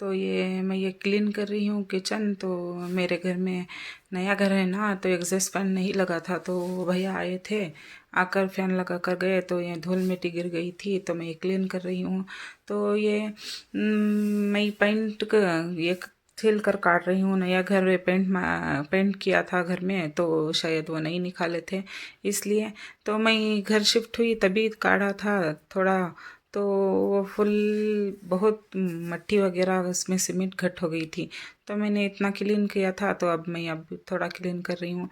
तो ये मैं ये क्लीन कर रही हूँ किचन। तो मेरे घर में नया घर है ना, तो एग्जॉस्ट फैन नहीं लगा था, तो भैया आए थे, आकर फैन लगा कर गए, तो ये धूल मिट्टी गिर गई थी, तो मैं ये क्लीन कर रही हूँ। तो ये मैं पेंट ये छिल कर काट रही हूँ। नया घर में पेंट किया था घर में, तो शायद वो नहीं निकाले थे इसलिए। तो मैं घर शिफ्ट हुई तभी काढ़ा था थोड़ा। तो वो फुल बहुत मट्टी वगैरह उसमें सीमेंट घट हो गई थी, तो मैंने इतना क्लीन किया था। तो अब थोड़ा क्लीन कर रही हूँ।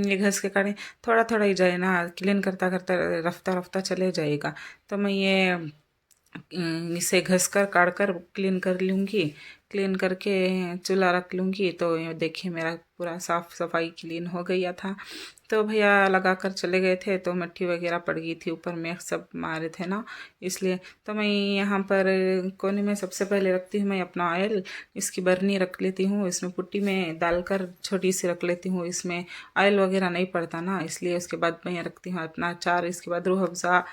ये घस के काढ़े थोड़ा थोड़ा ही जाए ना, क्लीन करता करता रफ्ता रफ्ता चले जाएगा। तो मैं ये इसे घस कर काट कर क्लीन कर लूँगी। क्लीन करके चूल्हा रख लूँगी। तो ये देखिए मेरा पूरा साफ सफाई क्लीन हो गया था। तो भैया लगा कर चले गए थे, तो मिट्टी वगैरह पड़ गई थी ऊपर में, सब मारे थे ना इसलिए। तो मैं यहाँ पर कोने में सबसे पहले रखती हूँ मैं अपना ऑयल। इसकी बर्नी रख लेती हूँ, इसमें पुट्टी में डालकर छोटी सी रख लेती हूँ, इसमें ऑयल वगैरह नहीं पड़ता ना इसलिए। उसके बाद मैं रखती हूँ अपना अचार, इसके बाद रूह अफ़ज़ा,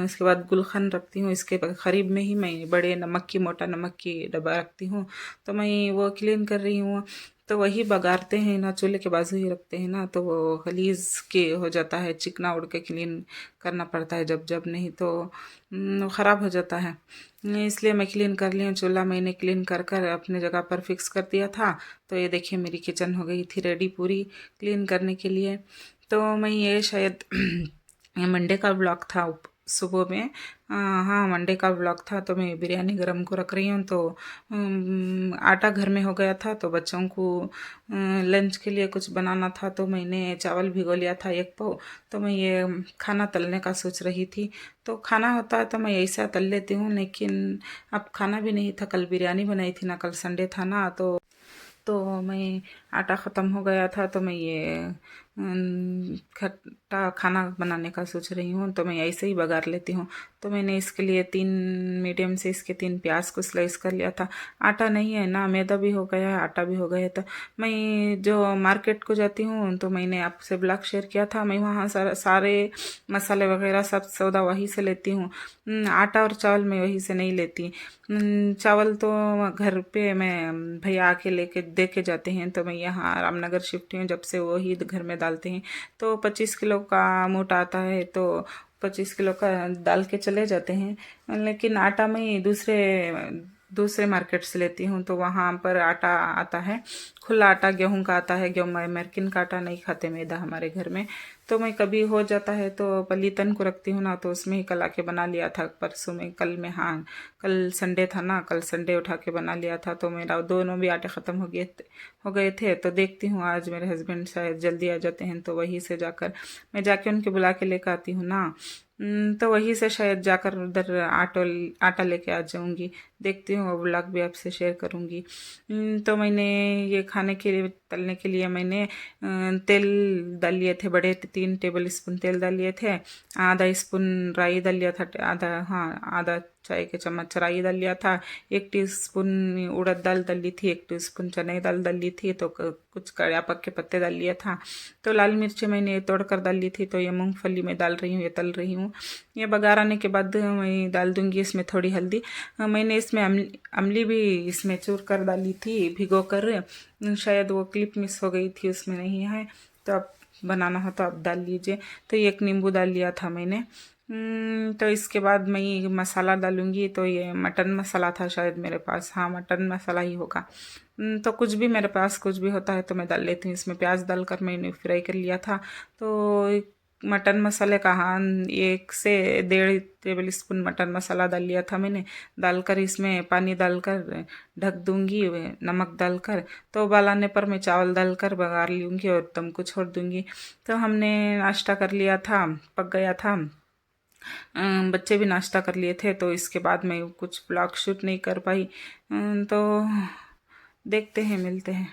इसके बाद गुलखन रखती हूँ। इसके करीब में ही मैं बड़े नमक की, मोटा नमक की डब्बा रखती हूँ। तो मैं वो क्लीन कर रही हूँ। तो वही बघारते हैं ना, चूल्हे के बाजू ही रखते हैं ना, तो वो गलीज के हो जाता है, चिकना उड़ के क्लीन करना पड़ता है जब जब, नहीं तो वो ख़राब हो जाता है। इसलिए मैं क्लीन कर ली हूँ। चूल्हा मैंने क्लीन कर कर अपने जगह पर फिक्स कर दिया था। तो ये देखिए मेरी किचन हो गई थी रेडी पूरी क्लीन करने के लिए। तो मैं ये शायद ये मंडे का ब्लॉग था सुबह में। हाँ, मंडे का ब्लॉग था। तो मैं बिरयानी गरम को रख रही हूँ। तो आटा घर में हो गया था, तो बच्चों को लंच के लिए कुछ बनाना था, तो मैंने चावल भिगो लिया था 1 पाव। तो मैं ये खाना तलने का सोच रही थी। तो खाना होता है तो मैं ऐसा तल लेती हूँ, लेकिन अब खाना भी नहीं था, कल बिरयानी बनाई थी ना, कल संडे था ना। तो मैं आटा ख़त्म हो गया था, तो मैं ये खट्टा खाना बनाने का सोच रही हूँ। तो मैं ऐसे ही बघार लेती हूँ। तो मैंने इसके लिए 3 मीडियम साइज़ के 3 प्याज को स्लाइस कर लिया था। आटा नहीं है ना, मैदा भी हो गया है, आटा भी हो गया है। तो मैं जो मार्केट को जाती हूँ, तो मैंने आपसे ब्लॉग शेयर किया था, मैं वहाँ सारे मसाले वगैरह सब सौदा वहीं से लेती हूँ। आटा और चावल मैं वहीं से नहीं लेती। चावल तो घर पे मैं भैया आके लेके दे के जाते हैं। तो मैं यहाँ रामनगर शिफ्ट हूँ जब से, वो ही घर में डालते हैं। तो 25 किलो का मूट आता है, तो 25 किलो का डाल के चले जाते हैं। लेकिन आटा मैं दूसरे दूसरे मार्केट से लेती हूँ। तो वहाँ पर आटा आता है खुला आटा, गेहूं का आता है। गेहूँ अमेरिकन का आटा नहीं खाते मैदा हमारे घर में। तो मैं कभी हो जाता है तो पलीतन को रखती हूँ ना, तो उसमें ही कल आके बना लिया था परसों में, कल में, हाँ कल संडे था ना, कल संडे उठा के बना लिया था। तो मेरा दोनों भी आटे ख़त्म हो गए थे। तो देखती हूँ आज मेरे हस्बैंड शायद जल्दी आ जाते हैं, तो वहीं से जाकर मैं जाके उनके बुला के लेकर आती हूँ ना। तो वहीं से शायद जाकर उधर आटा लेके आ जाऊंगी। देखती हूँ, वो ब्लॉग भी आपसे शेयर करूंगी। तो मैंने ये खाने के लिए, तलने के लिए मैंने तेल डाल लिए थे, बड़े 3 टेबल स्पून तेल डाल लिए थे। आधा स्पून राई डाल लिया था, आधा चाय के चम्मच राई डाल लिया था। 1 टीस्पून उड़द दाल डाल ली थी, 1 टीस्पून चने दाल डाल ली थी। तो कुछ कड़िया पक के पत्ते डाल लिया था। तो लाल मिर्ची मैंने तोड़ कर डाल ली थी। तो ये मूंगफली में डाल रही हूँ, ये तल रही हूँ। ये बघार आने के बाद मैं डाल दूंगी इसमें थोड़ी हल्दी। मैंने इसमें अमली भी इसमें चूर कर डाली थी भिगो कर, शायद वो क्लिप मिस हो गई थी, उसमें नहीं है। तो अब बनाना हो तो आप डाल लीजिए। तो ये 1 नींबू डाल लिया था मैंने। तो इसके बाद मैं ये मसाला डालूंगी। तो ये मटन मसाला था शायद मेरे पास, हाँ मटन मसाला ही होगा। तो कुछ भी मेरे पास कुछ भी होता है तो मैं डाल लेती हूँ इसमें। प्याज डालकर मैंने फ्राई कर लिया था। तो मटन मसाले का, हाँ 1 से 1.5 टेबल स्पून मटन मसाला डाल लिया था मैंने। डालकर इसमें पानी डालकर ढक दूंगी, नमक डालकर। तो उबाल आने पर मैं चावल डालकर बघार लूँगी और दम को छोड़ दूंगी। तो हमने नाश्ता कर लिया था, पक गया था। बच्चे भी नाश्ता कर लिए थे। तो इसके बाद मैं कुछ ब्लॉग शूट नहीं कर पाई। तो देखते हैं, मिलते हैं।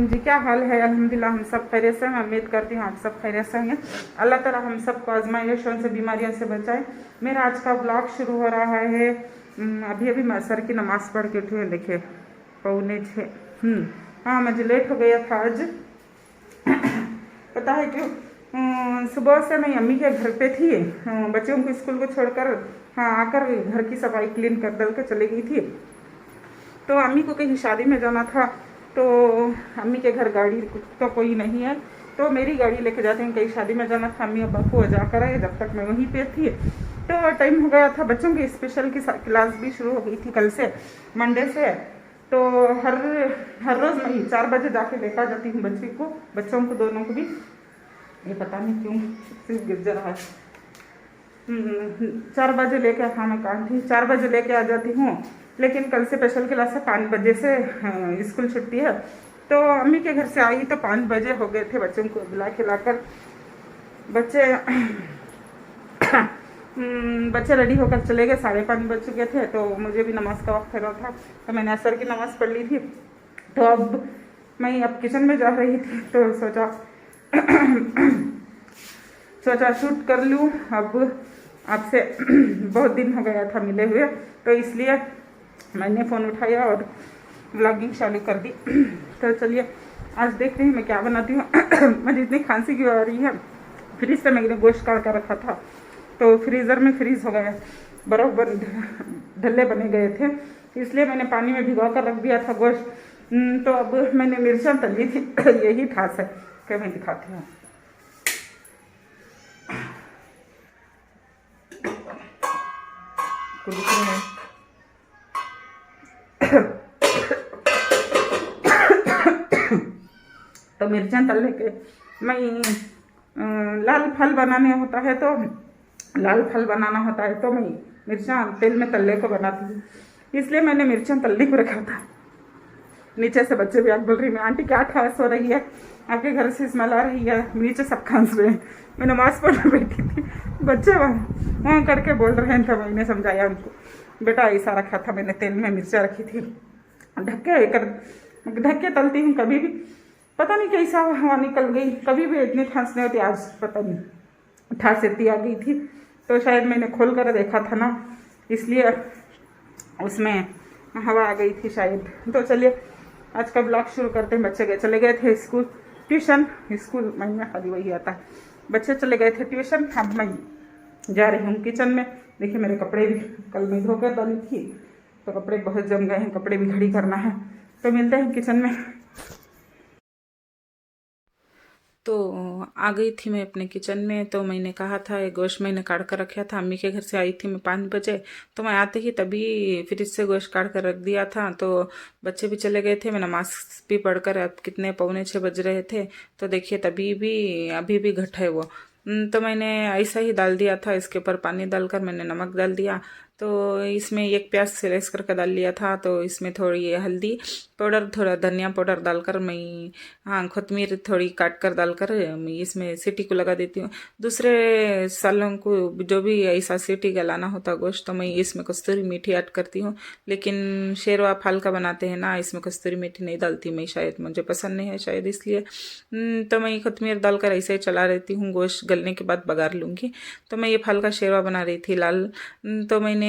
वालेकुम जी, क्या हाल है? अल्हम्दुलिल्लाह हम सब खैरियत से हैं। उम्मीद करती हूँ आप सब खैरियत से होंगे। अल्लाह ताला हम सबको आजमाइशों से, बीमारियों से बचाए। मेरा आज का ब्लॉग शुरू हो रहा है। अभी अभी मैं असर की नमाज़ पढ़ के उठी हूँ। देखिए 5:45। हाँ, मुझे लेट हो गया था आज। पता है क्यों? सुबह से मैं अम्मी के घर पे थी। बच्चों को स्कूल को छोड़कर आकर घर की सफाई क्लीन कर दल के चली गई थी। तो अम्मी को कहीं शादी में जाना था, तो अम्मी के घर गाड़ी तो कोई नहीं है, तो मेरी गाड़ी लेके जाते हैं। कहीं शादी में जाना था, अम्मी अब्बा को जाकर आए, जब तक मैं वहीं पे थी तो टाइम हो गया था। बच्चों की स्पेशल की क्लास भी शुरू हो गई थी कल से, मंडे से। तो हर रोज़ मैं 4 बजे जाके लेकर जाती हूँ बच्चों को दोनों को भी। ये पता नहीं क्यों सिर्फ गिर जा रहा है। 4 बजे लेके खाना काट थी, 4 बजे लेके आ जाती हूँ। लेकिन कल से स्पेशल क्लास है, 5 बजे से स्कूल छुट्टी है। तो अम्मी के घर से आई तो 5 बजे हो गए थे। बच्चों को बुला खिलाकर बच्चे रेडी होकर चले गए। 5:30 बज चुके थे, तो मुझे भी नमाज का वक्त हो रहा था, तो मैंने असर की नमाज़ पढ़ ली थी। तो अब मैं किचन में जा रही थी, तो सोचा शूट कर लूँ। अब आपसे बहुत दिन हो गया था मिले हुए, तो इसलिए मैंने फ़ोन उठाया और व्लॉगिंग चालू कर दी। तो चलिए आज देखते हैं मैं क्या बनाती हूँ। मुझे इतनी खांसी क्यों आ रही है? फ्रिज से मैंने गोश्त काट कर रखा था, तो फ्रीज़र में फ्रीज़ हो गया, बर्फ़ ढल्ले बने गए थे, इसलिए मैंने पानी में भिगो कर रख दिया था गोश्त। तो अब मैंने मिर्चा तली थी। यही ठास है कि मैं दिखाती हूँ। तो मिर्चा तलने के मैं लाल फल बनाने होता है, तो लाल फल बनाना होता है, तो मैं मिर्चा तेल में तलने को बनाती हूँ, इसलिए मैंने मिर्चा तलने को रखा था। नीचे से बच्चे भी आग बोल रही है, आंटी क्या खास हो रही है, आपके घर से स्मेल आ रही है। नीचे सब खांस रहे हैं। मैं नमाज पढ़ने बैठी थी, बच्चे वहाँ करके बोल रहे हैं। तो मैंने समझाया उनको, बेटा ऐसा रखा था मैंने, तेल में मिर्चा रखी थी, ढक के तलती हूँ। कभी भी पता नहीं कैसा हवा निकल गई, कभी भी इतनी ठांस नहीं होती, आज पता नहीं ठांस इतनी आ गई थी। तो शायद मैंने खोल कर देखा था ना, इसलिए उसमें हवा आ गई थी शायद। तो चलिए आज का ब्लॉग शुरू करते हैं। बच्चे चले गए थे स्कूल, ट्यूशन, स्कूल में खाली वही आता है। बच्चे चले गए थे ट्यूशन, अब मैं जा रही हूँ किचन में। देखिए मेरे कपड़े भी कल मैं धोकर डाली थी, तो कपड़े बहुत जम गए हैं, कपड़े भी घड़ी करना है। तो मिलते हैं किचन में। तो आ गई थी मैं अपने किचन में। तो मैंने कहा था ये गोश्त मैंने काट कर रखा था, अम्मी के घर से आई थी मैं 5 बजे, तो मैं आते ही तभी फ्रिज से गोश्त काट कर रख दिया था। तो बच्चे भी चले गए थे, मैं नमाज भी पढ़कर, अब कितने 5:45 बज रहे थे, तो देखिए तभी भी अभी भी घट है वो। तो मैंने ऐसा ही डाल दिया था, इसके ऊपर पानी डालकर मैंने नमक डाल दिया। तो इसमें 1 प्याज स्लाइस करके डाल लिया था। तो इसमें थोड़ी हल्दी पाउडर, थोड़ा धनिया पाउडर डालकर मैं, कोतमीर थोड़ी काट कर डालकर मैं इसमें सीटी को लगा देती हूँ। दूसरे सालों को जो भी ऐसा सीटी गलाना होता गोश्त, तो मैं इसमें कस्तूरी मेथी ऐड करती हूँ। लेकिन शेरवा फाल का बनाते हैं ना, इसमें कस्तूरी मेथी नहीं डालती मैं, शायद मुझे पसंद नहीं है शायद इसलिए। तो मैं कोतमीर डालकर ऐसे ही चला रहती हूँ, गोश्त गलने के बाद बघार लूँगी। तो मैं ये फल का शेरवा बना रही थी लाल। तो मैंने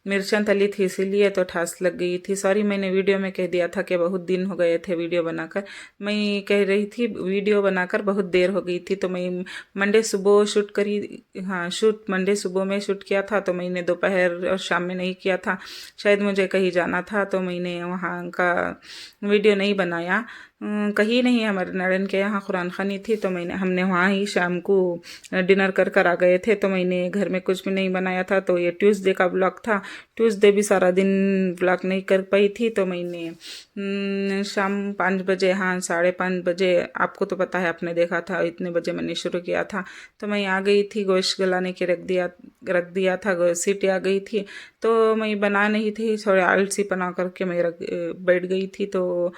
मिर्चें तली थी, इसीलिए तो ठास लग गई थी। सॉरी, मैंने वीडियो में कह दिया था कि बहुत दिन हो गए थे वीडियो बनाकर। मैं कह रही थी वीडियो बनाकर बहुत देर हो गई थी। तो मैं मंडे सुबह शूट करी, शूट मंडे सुबह में शूट किया था। तो मैंने दोपहर और शाम में नहीं किया था, शायद मुझे कहीं जाना था, तो मैंने वहाँ का वीडियो नहीं बनाया। कहीं नहीं, हमारे नड़न के यहाँ कुरान खानी थी, तो हमने वहाँ ही शाम को डिनर कर आ गए थे। तो मैंने घर में कुछ भी नहीं बनाया था। तो ये ट्यूसडे का ब्लॉग था, ट्यूसडे भी सारा दिन ब्लॉग नहीं कर पाई थी। तो मैंने शाम 5 बजे, 5:30 बजे, आपको तो पता है, आपने देखा था, इतने बजे मैंने शुरू किया था। तो मैं आ गई थी, गोश्त गलाने के रख दिया था, सीटी आ गई थी। तो मैं बना नहीं थी, थोड़े आलसी बना करके मैं बैठ गई थी। तो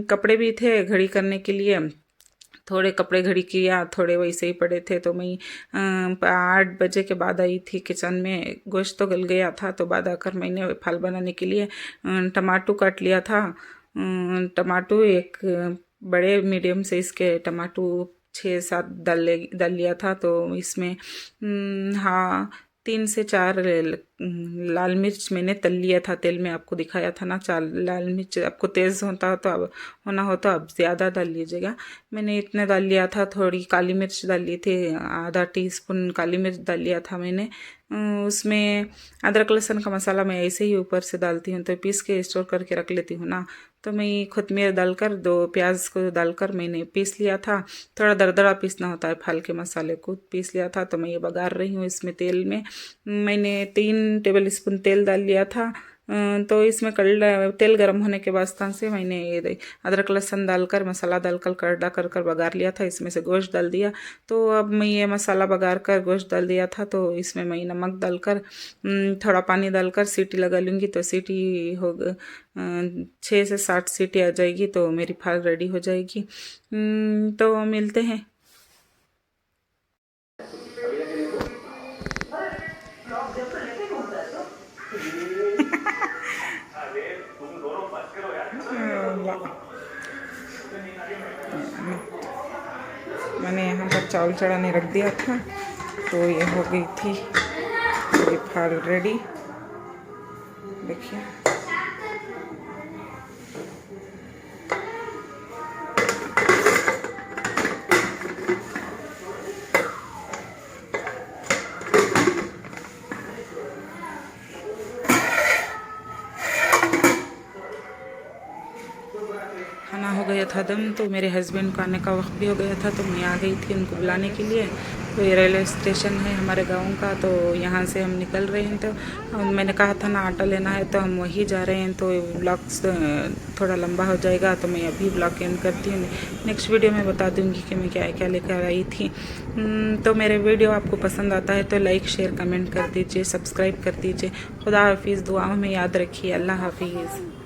कपड़े भी थे घड़ी करने के लिए, थोड़े कपड़े घड़ी किया, थोड़े वैसे ही पड़े थे। तो मैं 8 बजे के बाद आई थी किचन में। गोश्त तो गल गया था, तो बाद आकर मैंने फल बनाने के लिए टमाटो काट लिया था, टमाटो एक बड़े मीडियम साइज़ के टमाटो 6-7 डाल लिया था। तो इसमें हाँ 3 से 4 लाल मिर्च मैंने तल लिया था तेल में, आपको दिखाया था ना। 4 लाल मिर्च आपको तेज़ होना हो तो अब ज़्यादा डाल लीजिएगा। मैंने इतने डाल लिया था। थोड़ी काली मिर्च डाल ली थी, आधा टीस्पून काली मिर्च डाल लिया था मैंने। उसमें अदरक लहसुन का मसाला मैं ऐसे ही ऊपर से डालती हूँ, तो पीस के स्टोर करके रख लेती हूँ ना। तो मैं कोथिमीर डालकर 2 प्याज को डालकर मैंने पीस लिया था। थोड़ा दरदरा पीसना होता है, फाल के मसाले को पीस लिया था। तो मैं ये बघार रही हूँ इसमें तेल में। मैंने 3 टेबल स्पून तेल डाल लिया था। तो इसमें तेल गर्म होने के बाद से मैंने ये अदरक लहसुन डालकर मसाला डालकर करड़ा कर बघार लिया था। इसमें से गोश्त डाल दिया। तो अब मैं ये मसाला बघार कर गोश्त डाल दिया था। तो इसमें मैं नमक डालकर थोड़ा पानी डालकर सीटी लगा लूँगी। तो सीटी हो 6 से 7 सीटी आ जाएगी तो मेरी फाल रेडी हो जाएगी। तो मिलते हैं। मैंने यहाँ पर चावल चढ़ाने रख दिया था, तो ये हो गई थी ये फाल रेडी। देखिए खाना हो गया था दम। तो मेरे हस्बैंड को आने का वक्त भी हो गया था, तो मैं आ गई थी उनको बुलाने के लिए। तो ये रेलवे स्टेशन है हमारे गांव का, तो यहाँ से हम निकल रहे हैं। तो मैंने कहा था ना ऑटो लेना है, तो हम वहीं जा रहे हैं। तो ब्लॉग थोड़ा लंबा हो जाएगा, तो मैं अभी ब्लॉग एंड करती हूँ। नेक्स्ट वीडियो में बता दूँगी कि मैं क्या क्या लेकर आई थी। तो मेरे वीडियो आपको पसंद आता है तो लाइक शेयर कमेंट कर दीजिए, सब्सक्राइब कर दीजिए। खुदा हाफिज़, दुआओं में याद रखिए। अल्लाह हाफिज़।